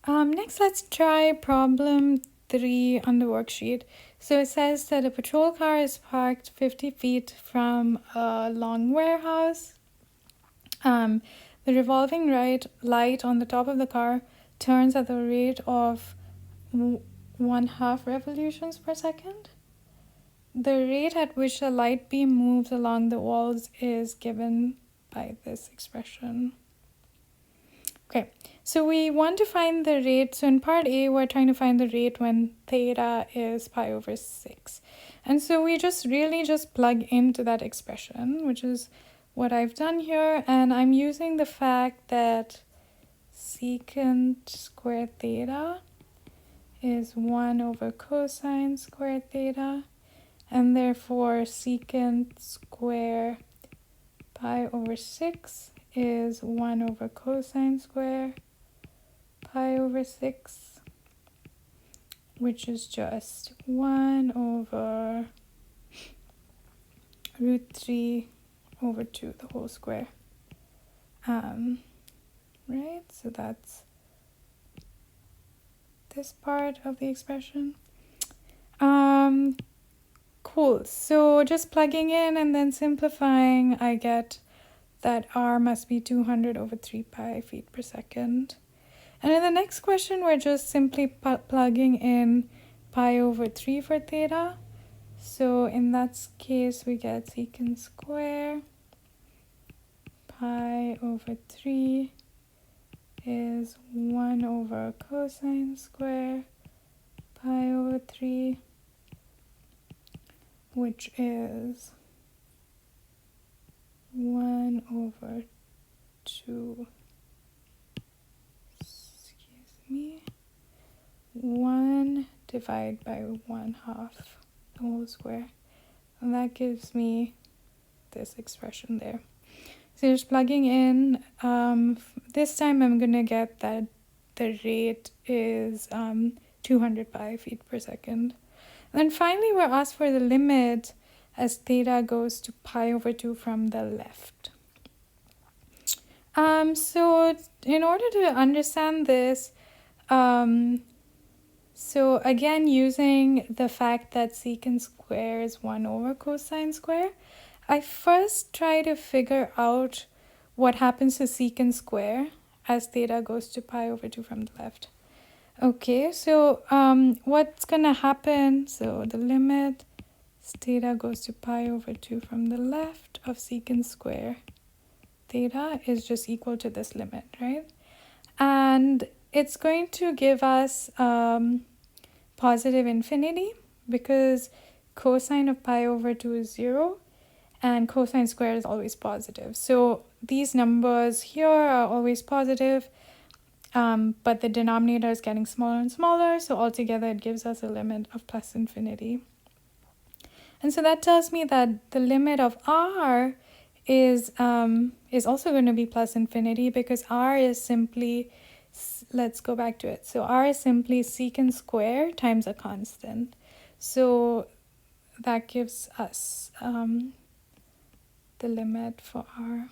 Next, let's try problem 3 on the worksheet. So it says that a patrol car is parked 50 feet from a long warehouse. The revolving light on the top of the car turns at the rate of 1/2 revolutions per second. The rate at which the light beam moves along the walls is given by this expression. Okay, so we want to find the rate. So in part A, we're trying to find the rate when theta is pi over 6. And so we just plug into that expression, which is what I've done here. And I'm using the fact that secant squared theta is 1 over cosine squared theta. And therefore secant square pi over 6 is 1 over cosine square pi over 6, which is just 1 over root 3 over 2, the whole square. Right, so that's this part of the expression. Cool, so just plugging in and then simplifying, I get that r must be 200 over 3 pi feet per second. And in the next question, we're just simply plugging in pi over 3 for theta. So in that case, we get secant square pi over 3 is 1 over cosine square pi over 3, which is 1 over 2, 1 divided by 1/2, the whole square. And that gives me this expression there. So just plugging in, this time I'm going to get that the rate is 200 pi feet per second. And then finally, we're asked for the limit as theta goes to pi over 2 from the left. So in order to understand this, so again, using the fact that secant square is 1 over cosine square, I first try to figure out what happens to secant square as theta goes to pi over 2 from the left. Okay, so what's going to happen? So the limit theta goes to pi over 2 from the left of secant square theta is just equal to this limit, right? And it's going to give us positive infinity because cosine of pi over 2 is 0 and cosine squared is always positive. So these numbers here are always positive, but the denominator is getting smaller and smaller. So altogether, it gives us a limit of plus infinity. And so that tells me that the limit of r is also going to be plus infinity because r is simply, let's go back to it. So r is simply secant square times a constant. So that gives us the limit for r.